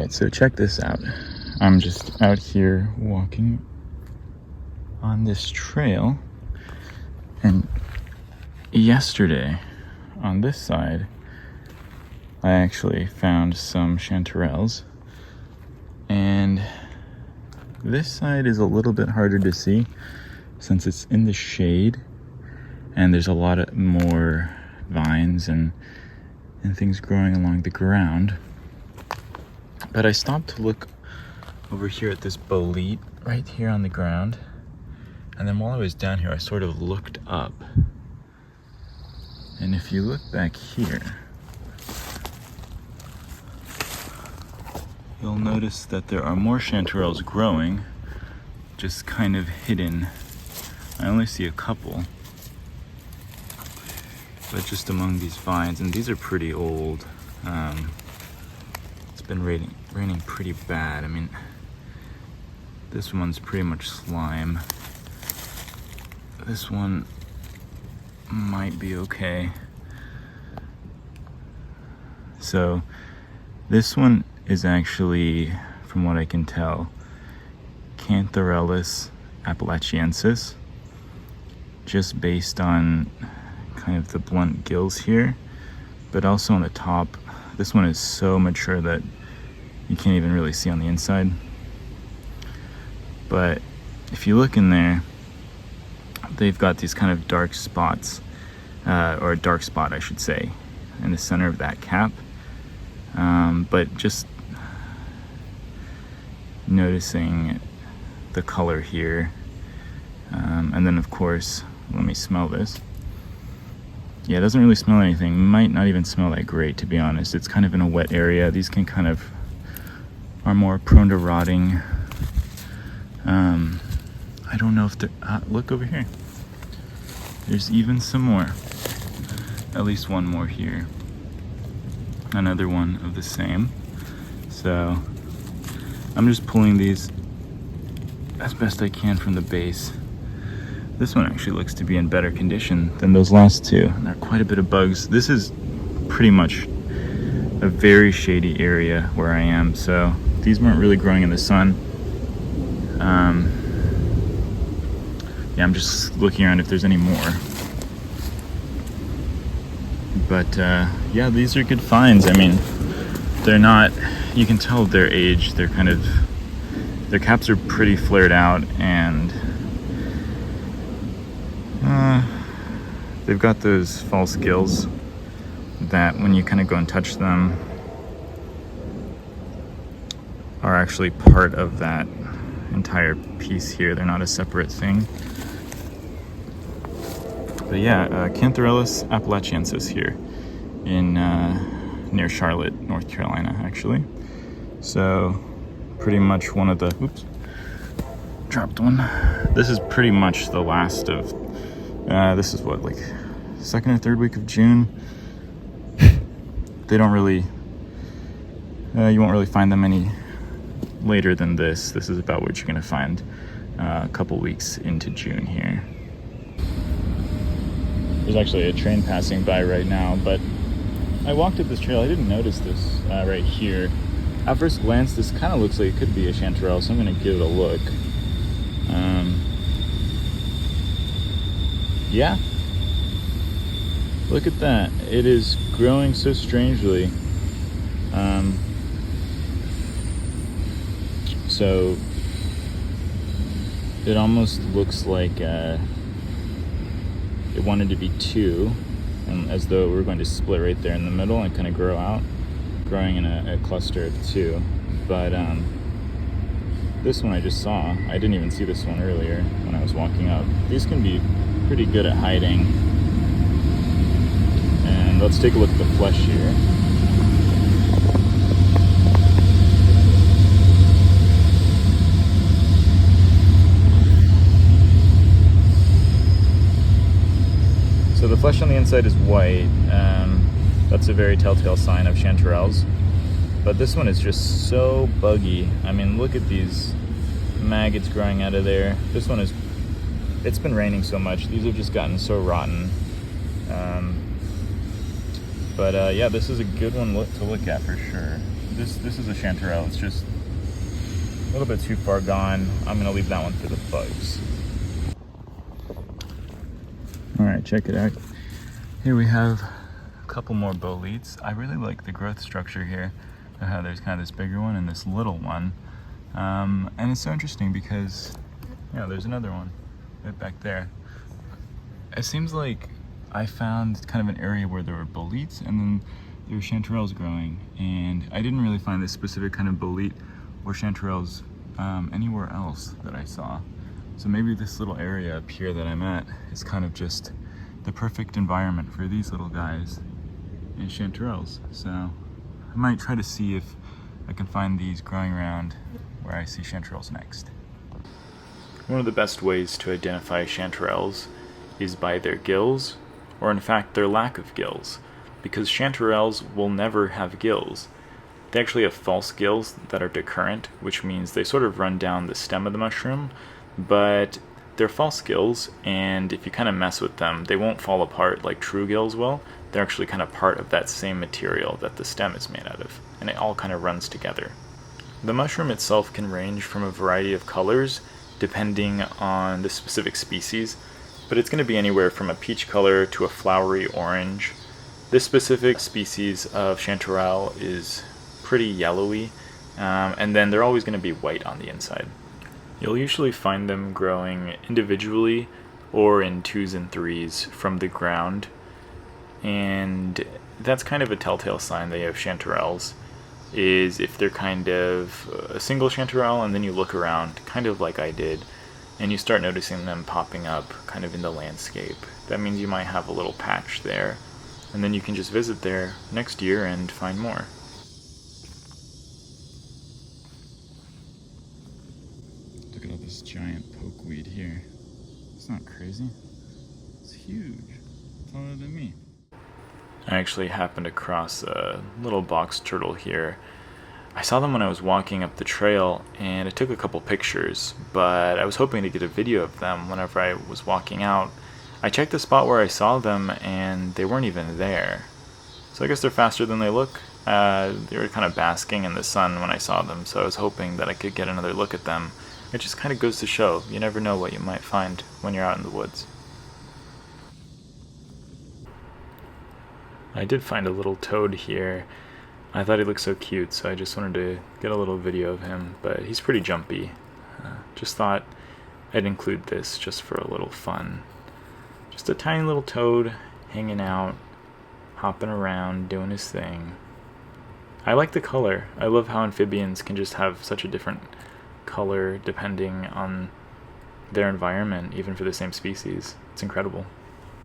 Alright, so check this out. I'm just out here walking on this trail, and yesterday on this side I actually found some chanterelles, and this side is a little bit harder to see since it's in the shade and there's a lot of more vines and things growing along the ground. But I stopped to look over here at this bolete right here on the ground, and then while I was down here I sort of looked up, and if you look back here you'll notice that there are more chanterelles growing, just kind of hidden. I only see a couple, but just among these vines, and these are pretty old. It's been raining pretty bad. I mean, this one's pretty much slime. This one might be okay. So this one is actually, from what I can tell, Chanterelles appalachiensis, just based on kind of the blunt gills here, but also on the top. This one is so mature that you can't even really see on the inside. But if you look in there, they've got these kind of dark spots, or a dark spot I should say, in the center of that cap. But just noticing the color here, and then of course, let me smell this. Yeah, it doesn't really smell anything. Might not even smell that great, to be honest. It's kind of in a wet area. These can kind of are more prone to rotting. I don't know if they're, look over here. There's even some more. At least one more here. Another one of the same. So I'm just pulling these as best I can from the base. This one actually looks to be in better condition than those last two. And there are quite a bit of bugs. This is pretty much a very shady area where I am, so these weren't really growing in the sun. Yeah, I'm just looking around if there's any more. But yeah, these are good finds. I mean, they're not, you can tell their age. They're kind of, their caps are pretty flared out, and they've got those false gills that when you kind of go and touch them are actually part of that entire piece here. They're not a separate thing. But yeah, Chanterelles appalachiensis here in near Charlotte, North Carolina, actually. So pretty much one of the, oops, dropped one. This is pretty much the last of, this is what, like second or third week of June. They don't really, you won't really find them any later than this. This is about what you're gonna find a couple weeks into June here. There's actually a train passing by right now, but I walked up this trail. I didn't notice this right here. At first glance, this kind of looks like it could be a chanterelle, so I'm gonna give it a look. Yeah, look at that. It is growing so strangely. So it almost looks like it wanted to be two, and as though we were going to split right there in the middle and kind of grow out, growing in a cluster of two. But this one I just saw. I didn't even see this one earlier when I was walking up. These can be pretty good at hiding. And let's take a look at the flesh here. So the flesh on the inside is white. That's a very telltale sign of chanterelles. But this one is just so buggy. I mean, look at these maggots growing out of there. This one is, it's been raining so much. These have just gotten so rotten. But yeah, this is a good one to look at for sure. this is a chanterelle. It's just a little bit too far gone. I'm gonna leave that one for the bugs. All right, check it out. Here we have a couple more boletes. I really like the growth structure here. How there's kind of this bigger one and this little one. And it's so interesting because, there's another one right back there. It seems like I found kind of an area where there were boletes and then there were chanterelles growing, and I didn't really find this specific kind of bolete or chanterelles anywhere else that I saw. So maybe this little area up here that I'm at is kind of just the perfect environment for these little guys and chanterelles. So I might try to see if I can find these growing around where I see chanterelles next. One of the best ways to identify chanterelles is by their gills, or in fact their lack of gills, because chanterelles will never have gills. They actually have false gills that are decurrent, which means they sort of run down the stem of the mushroom, but they're false gills, and if you kind of mess with them, they won't fall apart like true gills will. They're actually kind of part of that same material that the stem is made out of, and it all kind of runs together. The mushroom itself can range from a variety of colors depending on the specific species, but it's going to be anywhere from a peach color to a flowery orange. This specific species of chanterelle is pretty yellowy, and then they're always going to be white on the inside. You'll usually find them growing individually or in 2s and 3s from the ground, and that's kind of a telltale sign they have chanterelles, is if they're kind of a single chanterelle and then you look around, kind of like I did, and you start noticing them popping up kind of in the landscape. That means you might have a little patch there, and then you can just visit there next year and find more. Look at all this giant pokeweed here. It's not crazy. It's huge. Taller than me. I actually happened across a little box turtle here. I saw them when I was walking up the trail, and I took a couple pictures, but I was hoping to get a video of them whenever I was walking out. I checked the spot where I saw them, and they weren't even there. So I guess they're faster than they look. They were kind of basking in the sun when I saw them, so I was hoping that I could get another look at them. It just kind of goes to show, you never know what you might find when you're out in the woods. I did find a little toad here. I thought he looked so cute, so I just wanted to get a little video of him, but he's pretty jumpy. Just thought I'd include this just for a little fun. Just a tiny little toad hanging out, hopping around, doing his thing. I like the color. I love how amphibians can just have such a different color depending on their environment, even for the same species. It's incredible.